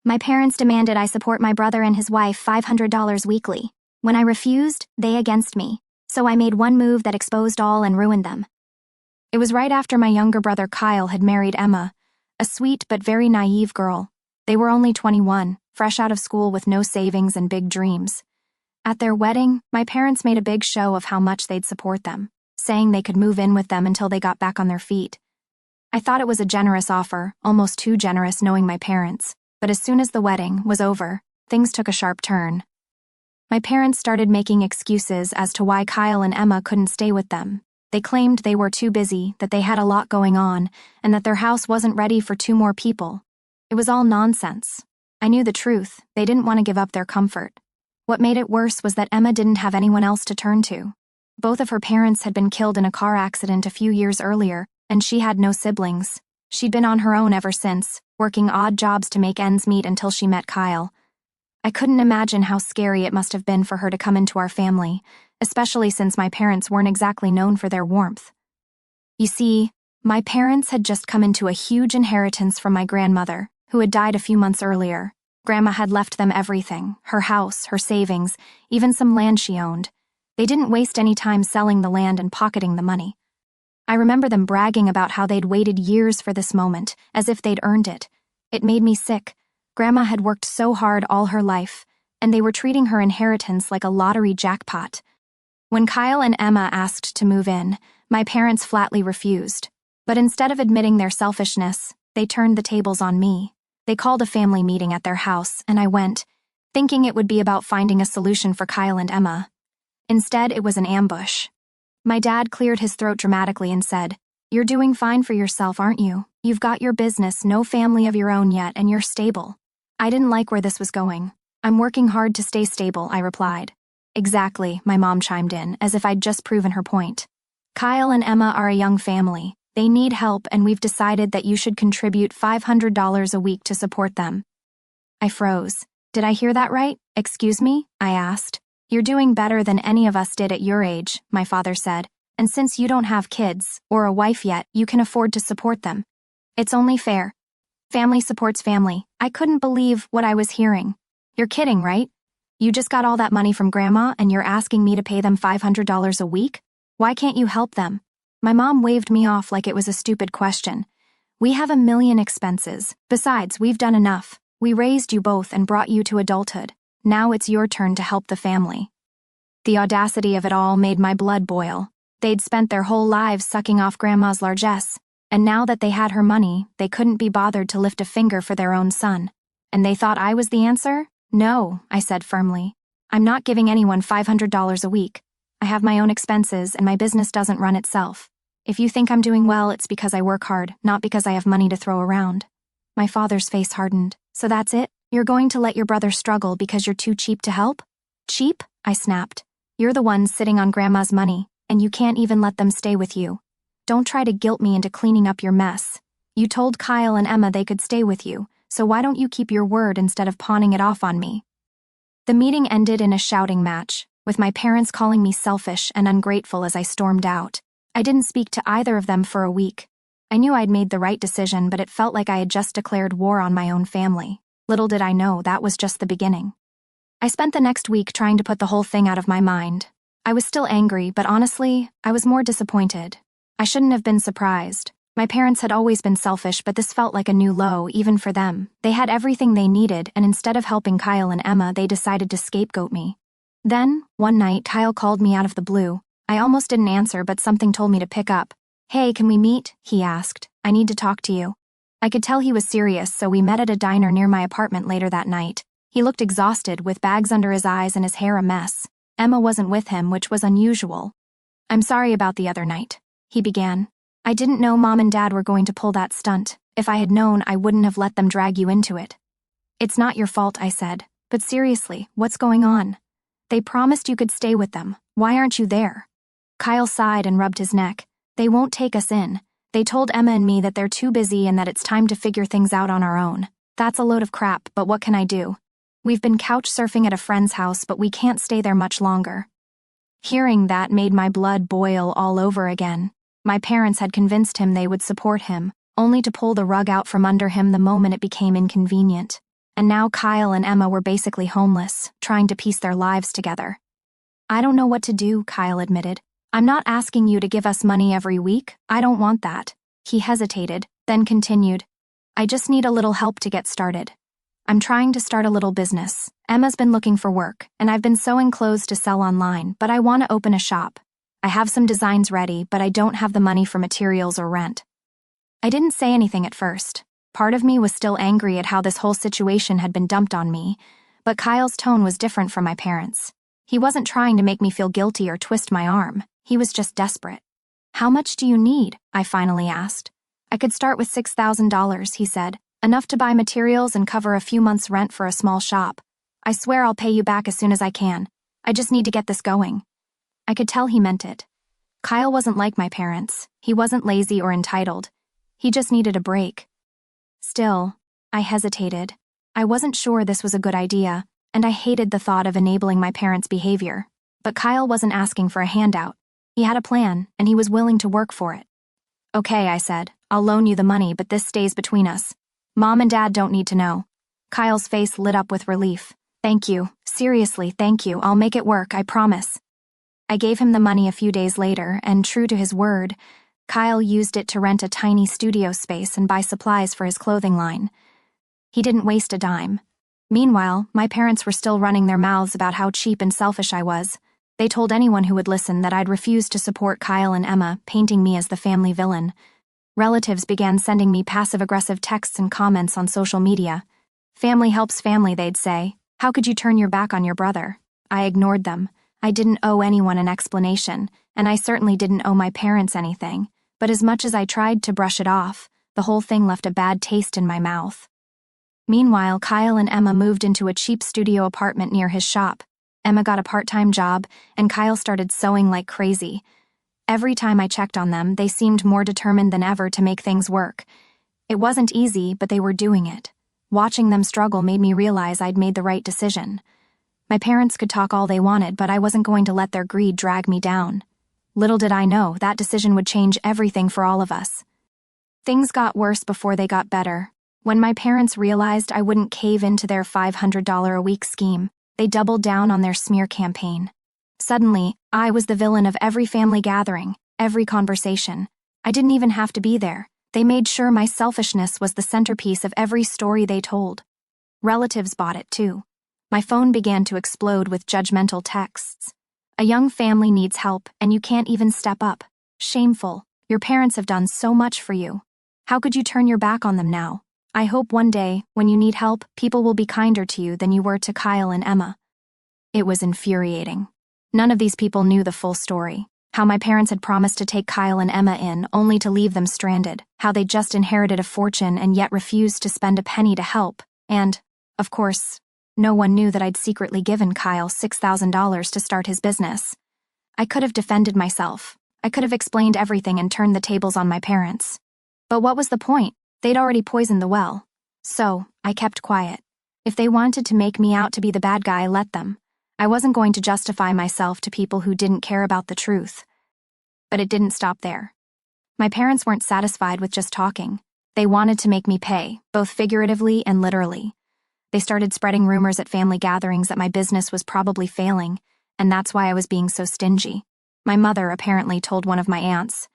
My parents demanded I support my brother and his wife $500 weekly. When I refused, they against me. So I made one move that exposed all and ruined them. It was right after my younger brother Kyle had married Emma, a sweet but very naive girl. They were only 21, fresh out of school with no savings and big dreams. At their wedding, my parents made a big show of how much they'd support them, saying they could move in with them until they got back on their feet. I thought it was a generous offer, almost too generous knowing my parents, but as soon as the wedding was over, things took a sharp turn. My parents started making excuses as to why Kyle and Emma couldn't stay with them. They claimed they were too busy, that they had a lot going on, and that their house wasn't ready for 2 more people. It was all nonsense. I knew the truth. They didn't want to give up their comfort. What made it worse was that Emma didn't have anyone else to turn to. Both of her parents had been killed in a car accident a few years earlier, and she had no siblings. She'd been on her own ever since, working odd jobs to make ends meet until she met Kyle. I couldn't imagine how scary it must have been for her to come into our family, especially since my parents weren't exactly known for their warmth. You see, my parents had just come into a huge inheritance from my grandmother, who had died a few months earlier. Grandma had left them everything, her house, her savings, even some land she owned. They didn't waste any time selling the land and pocketing the money. I remember them bragging about how they'd waited years for this moment, as if they'd earned it. It made me sick. Grandma had worked so hard all her life, and they were treating her inheritance like a lottery jackpot. When Kyle and Emma asked to move in, my parents flatly refused. But instead of admitting their selfishness, they turned the tables on me. They called a family meeting at their house, and I went, thinking it would be about finding a solution for Kyle and Emma. Instead, it was an ambush. My dad cleared his throat dramatically and said, "You're doing fine for yourself, aren't you? You've got your business, no family of your own yet, and you're stable." I didn't like where this was going. "I'm working hard to stay stable," I replied. "Exactly," my mom chimed in, as if I'd just proven her point. "Kyle and Emma are a young family. They need help, and we've decided that you should contribute $500 a week to support them." I froze. "Did I hear that right? Excuse me?" I asked. "You're doing better than any of us did at your age," my father said, "and since you don't have kids, or a wife yet, you can afford to support them. It's only fair. Family supports family." I couldn't believe what I was hearing. "You're kidding, right? You just got all that money from Grandma and you're asking me to pay them $500 a week? Why can't you help them?" My mom waved me off like it was a stupid question. "We have a million expenses. Besides, we've done enough. We raised you both and brought you to adulthood. Now it's your turn to help the family." The audacity of it all made my blood boil. They'd spent their whole lives sucking off Grandma's largesse, and now that they had her money, they couldn't be bothered to lift a finger for their own son. And they thought I was the answer? "No," I said firmly. "I'm not giving anyone $500 a week. I have my own expenses and my business doesn't run itself. If you think I'm doing well, it's because I work hard, not because I have money to throw around." My father's face hardened. "So that's it? You're going to let your brother struggle because you're too cheap to help?" "Cheap?" I snapped. "You're the one sitting on Grandma's money, and you can't even let them stay with you. Don't try to guilt me into cleaning up your mess. You told Kyle and Emma they could stay with you, so why don't you keep your word instead of pawning it off on me?" The meeting ended in a shouting match, with my parents calling me selfish and ungrateful as I stormed out. I didn't speak to either of them for a week. I knew I'd made the right decision, but it felt like I had just declared war on my own family. Little did I know that was just the beginning. I spent the next week trying to put the whole thing out of my mind. I was still angry, but honestly, I was more disappointed. I shouldn't have been surprised. My parents had always been selfish, but this felt like a new low, even for them. They had everything they needed, and instead of helping Kyle and Emma, they decided to scapegoat me. Then, one night, Kyle called me out of the blue. I almost didn't answer, but something told me to pick up. "Hey, can we meet?" he asked. "I need to talk to you." I could tell he was serious, so we met at a diner near my apartment later that night. He looked exhausted, with bags under his eyes and his hair a mess. Emma wasn't with him, which was unusual. "I'm sorry about the other night," he began. "I didn't know Mom and Dad were going to pull that stunt. If I had known, I wouldn't have let them drag you into it." "It's not your fault," I said. "But seriously, what's going on? They promised you could stay with them. Why aren't you there?" Kyle sighed and rubbed his neck. "They won't take us in. They told Emma and me that they're too busy and that it's time to figure things out on our own. That's a load of crap, but what can I do? We've been couch surfing at a friend's house, but we can't stay there much longer." Hearing that made my blood boil all over again. My parents had convinced him they would support him, only to pull the rug out from under him the moment it became inconvenient. and now Kyle and Emma were basically homeless, trying to piece their lives together. "I don't know what to do," Kyle admitted. "I'm not asking you to give us money every week. I don't want that." He hesitated, then continued, "I just need a little help to get started. I'm trying to start a little business. Emma's been looking for work, and I've been sewing clothes to sell online, but I want to open a shop. I have some designs ready, but I don't have the money for materials or rent." I didn't say anything at first. Part of me was still angry at how this whole situation had been dumped on me, but Kyle's tone was different from my parents'. He wasn't trying to make me feel guilty or twist my arm. He was just desperate. "How much do you need?" I finally asked. "I could start with $6,000, he said, "enough to buy materials and cover a few months' rent for a small shop. I swear I'll pay you back as soon as I can. I just need to get this going." I could tell he meant it. Kyle wasn't like my parents. He wasn't lazy or entitled. He just needed a break. Still, I hesitated. I wasn't sure this was a good idea, and I hated the thought of enabling my parents' behavior. But Kyle wasn't asking for a handout. He had a plan, and he was willing to work for it. "Okay," I said, "I'll loan you the money, but this stays between us. Mom and Dad don't need to know." Kyle's face lit up with relief. "Thank you. Seriously, thank you. I'll make it work, I promise." I gave him the money a few days later, and true to his word, Kyle used it to rent a tiny studio space and buy supplies for his clothing line. He didn't waste a dime. Meanwhile, my parents were still running their mouths about how cheap and selfish I was. They told anyone who would listen that I'd refused to support Kyle and Emma, painting me as the family villain. Relatives began sending me passive-aggressive texts and comments on social media. "Family helps family," they'd say. "How could you turn your back on your brother?" I ignored them. I didn't owe anyone an explanation, and I certainly didn't owe my parents anything. But as much as I tried to brush it off, the whole thing left a bad taste in my mouth. Meanwhile, Kyle and Emma moved into a cheap studio apartment near his shop. Emma got a part-time job, and Kyle started sewing like crazy. Every time I checked on them, they seemed more determined than ever to make things work. It wasn't easy, but they were doing it. Watching them struggle made me realize I'd made the right decision. My parents could talk all they wanted, but I wasn't going to let their greed drag me down. Little did I know that decision would change everything for all of us. Things got worse before they got better. When my parents realized I wouldn't cave into their $500 a week scheme, they doubled down on their smear campaign. Suddenly, I was the villain of every family gathering, every conversation. I didn't even have to be there. They made sure my selfishness was the centerpiece of every story they told. Relatives bought it too. My phone began to explode with judgmental texts. "A young family needs help, and you can't even step up. Shameful. Your parents have done so much for you. How could you turn your back on them now? I hope one day, when you need help, people will be kinder to you than you were to Kyle and Emma." It was infuriating. None of these people knew the full story. How my parents had promised to take Kyle and Emma in, only to leave them stranded. How they just inherited a fortune and yet refused to spend a penny to help. And, of course, no one knew that I'd secretly given Kyle $6,000 to start his business. I could have defended myself. I could have explained everything and turned the tables on my parents. But what was the point? They'd already poisoned the well. So, I kept quiet. If they wanted to make me out to be the bad guy, let them. I wasn't going to justify myself to people who didn't care about the truth. But it didn't stop there. My parents weren't satisfied with just talking. They wanted to make me pay, both figuratively and literally. They started spreading rumors at family gatherings that my business was probably failing, and that's why I was being so stingy. My mother apparently told one of my aunts,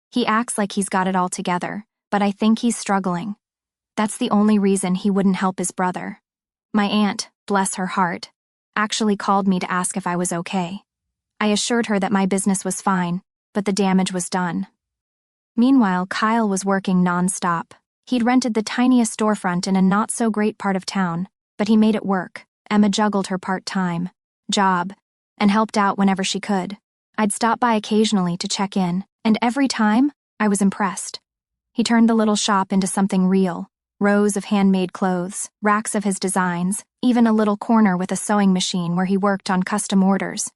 "He acts like he's got it all together, but I think he's struggling." That's the only reason he wouldn't help his brother. My aunt, bless her heart, actually called me to ask if I was okay. I assured her that my business was fine, but the damage was done. Meanwhile, Kyle was working non-stop. He'd rented the tiniest storefront in a not-so-great part of town, but he made it work. Emma juggled her part-time job and helped out whenever she could. I'd stop by occasionally to check in, and every time, I was impressed. He turned the little shop into something real. Rows of handmade clothes, racks of his designs, even a little corner with a sewing machine where he worked on custom orders.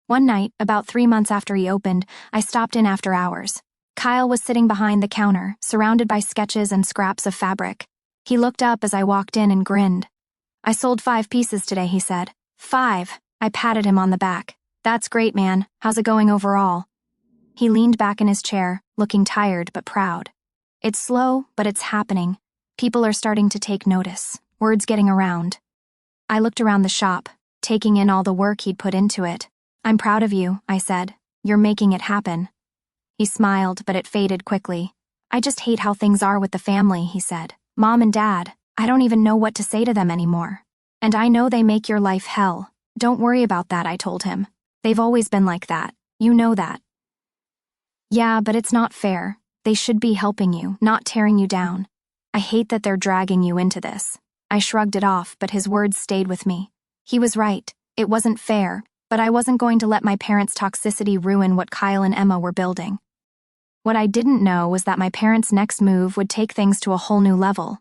One night, about 3 months after he opened, I stopped in after hours. Kyle was sitting behind the counter, surrounded by sketches and scraps of fabric. He looked up as I walked in and grinned. "I sold 5 pieces today," he said. 5. I patted him on the back. "That's great, man. How's it going overall?" He leaned back in his chair, looking tired but proud. "It's slow, but it's happening. People are starting to take notice. words getting around. I looked around the shop, taking in all the work he'd put into it. "I'm proud of you," I said. "You're making it happen." He smiled, but it faded quickly. "I just hate how things are with the family," he said. "Mom and Dad, I don't even know what to say to them anymore. And I know they make your life hell. Don't worry about that," I told him. "They've always been like that. You know that." "Yeah, but it's not fair. They should be helping you, not tearing you down. I hate that they're dragging you into this." I shrugged it off, but his words stayed with me. He was right. It wasn't fair, but I wasn't going to let my parents' toxicity ruin what Kyle and Emma were building. What I didn't know was that my parents' next move would take things to a whole new level.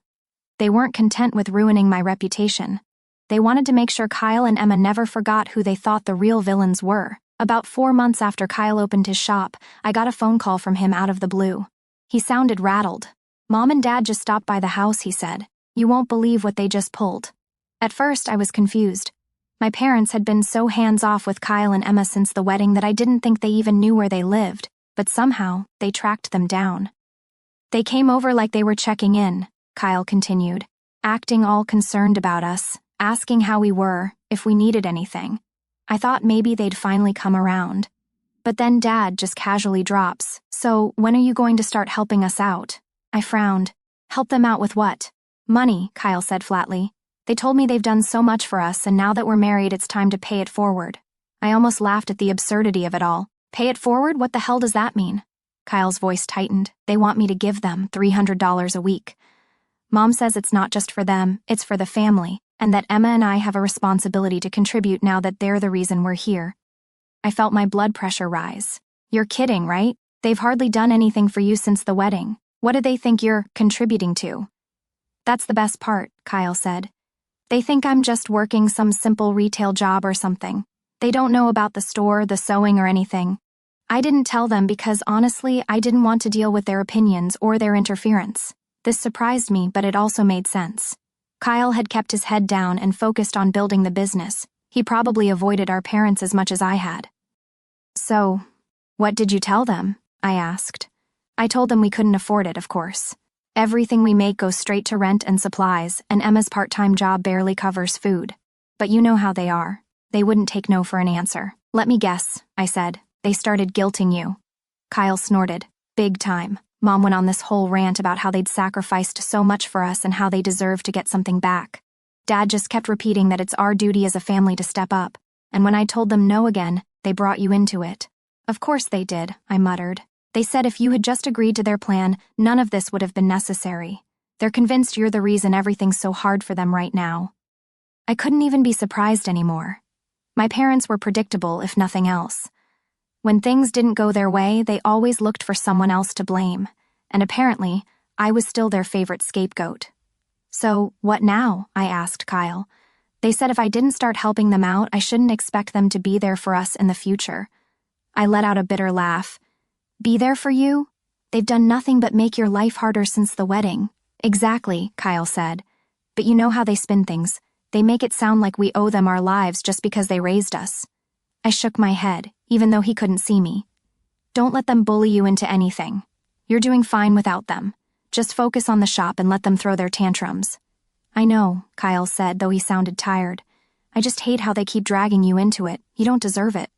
They weren't content with ruining my reputation. They wanted to make sure Kyle and Emma never forgot who they thought the real villains were. About 4 months after Kyle opened his shop, I got a phone call from him out of the blue. He sounded rattled. "Mom and Dad just stopped by the house," he said. "You won't believe what they just pulled." At first, I was confused. My parents had been so hands-off with Kyle and Emma since the wedding that I didn't think they even knew where they lived, but somehow, they tracked them down. "They came over like they were checking in," Kyle continued, "acting all concerned about us, asking how we were, if we needed anything. I thought maybe they'd finally come around. But then Dad just casually drops, 'So, when are you going to start helping us out?' I frowned. "Help them out with what?" "Money," Kyle said flatly. "They told me they've done so much for us, and now that we're married, it's time to pay it forward." I almost laughed at the absurdity of it all. "Pay it forward? What the hell does that mean?" Kyle's voice tightened. "They want me to give them $300 a week. Mom says it's not just for them, it's for the family, and that Emma and I have a responsibility to contribute now that they're the reason we're here." I felt my blood pressure rise. "You're kidding, right? They've hardly done anything for you since the wedding. What do they think you're contributing to?" "That's the best part," Kyle said. "They think I'm just working some simple retail job or something. They don't know about the store, the sewing, or anything. I didn't tell them because honestly, I didn't want to deal with their opinions or their interference." This surprised me, but it also made sense. Kyle had kept his head down and focused on building the business. He probably avoided our parents as much as I had. "So, what did you tell them?" I asked. "I told them we couldn't afford it, of course. Everything we make goes straight to rent and supplies, and Emma's part-time job barely covers food. But you know how they are. They wouldn't take no for an answer." "Let me guess," I said. "They started guilting you." Kyle snorted. "Big time. Mom went on this whole rant about how they'd sacrificed so much for us and how they deserved to get something back. Dad just kept repeating that it's our duty as a family to step up, and when I told them no again, they brought you into it." "Of course they did," I muttered. "They said if you had just agreed to their plan, none of this would have been necessary. They're convinced you're the reason everything's so hard for them right now." I couldn't even be surprised anymore. My parents were predictable, if nothing else. When things didn't go their way, they always looked for someone else to blame, and apparently, I was still their favorite scapegoat. "So, what now?" I asked Kyle. "They said if I didn't start helping them out, I shouldn't expect them to be there for us in the future." I let out a bitter laugh. "Be there for you? They've done nothing but make your life harder since the wedding." "Exactly," Kyle said. "But you know how they spin things. They make it sound like we owe them our lives just because they raised us." I shook my head, even though he couldn't see me. "Don't let them bully you into anything. You're doing fine without them. Just focus on the shop and let them throw their tantrums." "I know," Kyle said, though he sounded tired. "I just hate how they keep dragging you into it. You don't deserve it."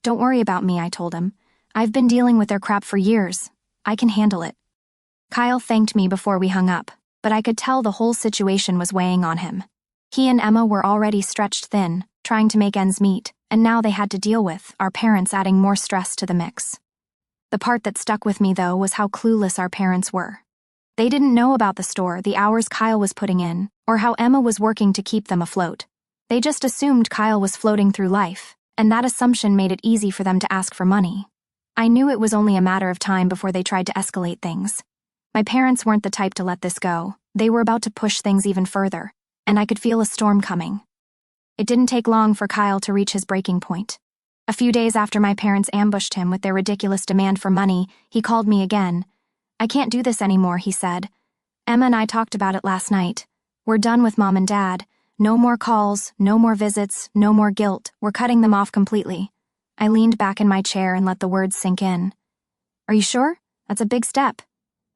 "Don't worry about me," I told him. "I've been dealing with their crap for years. I can handle it." Kyle thanked me before we hung up, but I could tell the whole situation was weighing on him. He and Emma were already stretched thin, trying to make ends meet, and now they had to deal with our parents adding more stress to the mix. The part that stuck with me, though, was how clueless our parents were. They didn't know about the store, the hours Kyle was putting in, or how Emma was working to keep them afloat. They just assumed Kyle was floating through life, and that assumption made it easy for them to ask for money. I knew it was only a matter of time before they tried to escalate things. My parents weren't the type to let this go. They were about to push things even further, and I could feel a storm coming. It didn't take long for Kyle to reach his breaking point. A few days after my parents ambushed him with their ridiculous demand for money, he called me again. "I can't do this anymore," he said. "Emma and I talked about it last night. We're done with Mom and Dad. No more calls, no more visits, no more guilt. We're cutting them off completely." I leaned back in my chair and let the words sink in. "Are you sure? That's a big step."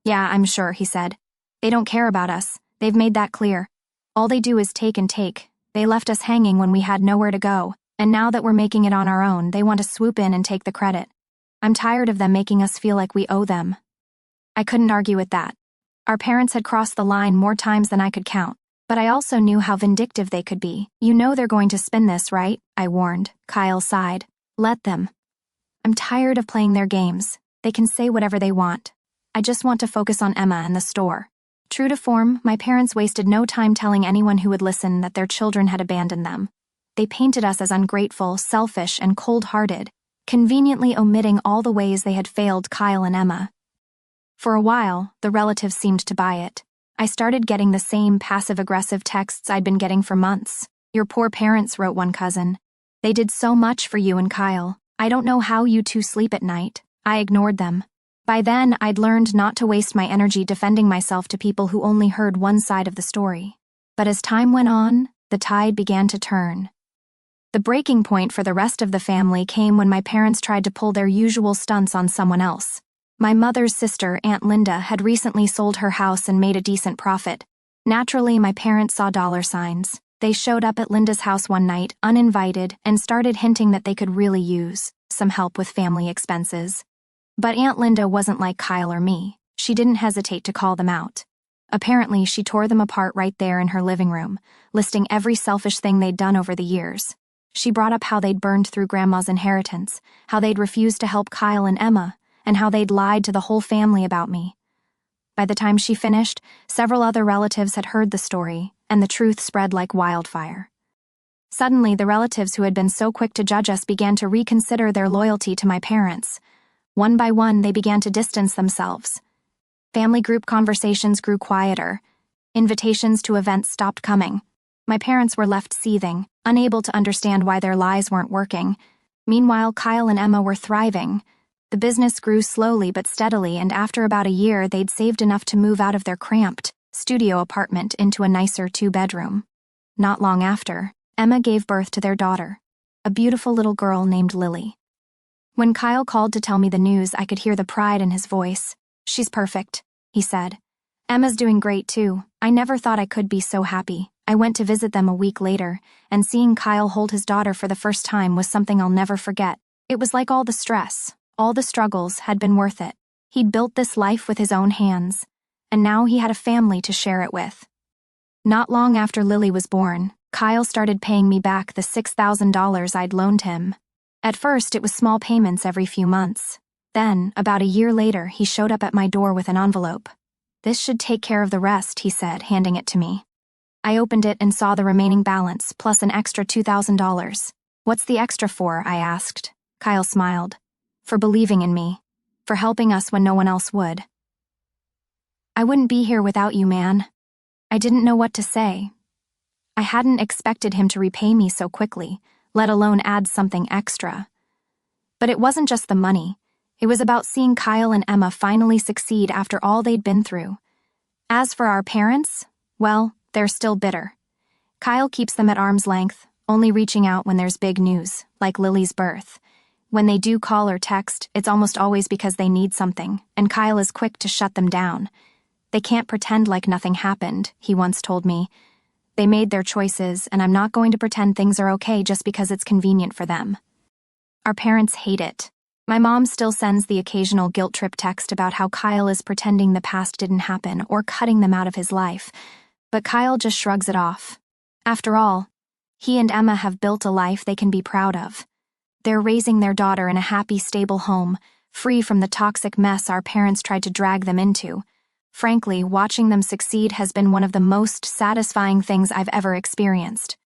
"Yeah, I'm sure," he said. "They don't care about us. They've made that clear. All they do is take and take. They left us hanging when we had nowhere to go, and now that we're making it on our own, they want to swoop in and take the credit. I'm tired of them making us feel like we owe them. I couldn't argue with that. Our parents had crossed the line more times than I could count, but I also knew how vindictive they could be. You know they're going to spin this, right? I warned. Kyle sighed. Let them. I'm tired of playing their games. They can say whatever they want. I just want to focus on Emma and the store. True to form, my parents wasted no time telling anyone who would listen that their children had abandoned them. They painted us as ungrateful, selfish, and cold-hearted, conveniently omitting all the ways they had failed Kyle and Emma. For a while, the relatives seemed to buy it. I started getting the same passive-aggressive texts I'd been getting for months. Your poor parents, wrote one cousin. They did so much for you and Kyle. I don't know how you two sleep at night. I ignored them. By then, I'd learned not to waste my energy defending myself to people who only heard one side of the story. But as time went on, the tide began to turn. The breaking point for the rest of the family came when my parents tried to pull their usual stunts on someone else. My mother's sister, Aunt Linda, had recently sold her house and made a decent profit. Naturally, my parents saw dollar signs. They showed up at Linda's house one night, uninvited, and started hinting that they could really use some help with family expenses. But Aunt Linda wasn't like Kyle or me. She didn't hesitate to call them out. Apparently, she tore them apart right there in her living room, listing every selfish thing they'd done over the years. She brought up how they'd burned through Grandma's inheritance, how they'd refused to help Kyle and Emma, and how they'd lied to the whole family about me. By the time she finished, several other relatives had heard the story, and the truth spread like wildfire. Suddenly, the relatives who had been so quick to judge us began to reconsider their loyalty to my parents. One by one, they began to distance themselves. Family group conversations grew quieter. Invitations to events stopped coming. My parents were left seething, unable to understand why their lies weren't working. Meanwhile, Kyle and Emma were thriving. The business grew slowly but steadily, and after about a year, they'd saved enough to move out of their cramped studio apartment into a nicer 2-bedroom. Not long after, Emma gave birth to their daughter, a beautiful little girl named Lily. When Kyle called to tell me the news, I could hear the pride in his voice. She's perfect, he said. Emma's doing great too. I never thought I could be so happy. I went to visit them a week later, and seeing Kyle hold his daughter for the first time was something I'll never forget. It was like all the stress, all the struggles had been worth it. He'd built this life with his own hands, and now he had a family to share it with. Not long after Lily was born, Kyle started paying me back the $6,000 I'd loaned him. At first, it was small payments every few months. Then, about a year later, he showed up at my door with an envelope. This should take care of the rest, he said, handing it to me. I opened it and saw the remaining balance, plus an extra $2,000. What's the extra for? I asked. Kyle smiled. For believing in me. For helping us when no one else would. I wouldn't be here without you, man. I didn't know what to say. I hadn't expected him to repay me so quickly, let alone add something extra. But it wasn't just the money. It was about seeing Kyle and Emma finally succeed after all they'd been through. As for our parents, well, they're still bitter. Kyle keeps them at arm's length, only reaching out when there's big news, like Lily's birth. When they do call or text, it's almost always because they need something, and Kyle is quick to shut them down. They can't pretend like nothing happened, he once told me. They made their choices, and I'm not going to pretend things are okay just because it's convenient for them. Our parents hate it. My mom still sends the occasional guilt trip text about how Kyle is pretending the past didn't happen or cutting them out of his life, but Kyle just shrugs it off. After all, he and Emma have built a life they can be proud of. They're raising their daughter in a happy, stable home, free from the toxic mess our parents tried to drag them into. Frankly, watching them succeed has been one of the most satisfying things I've ever experienced.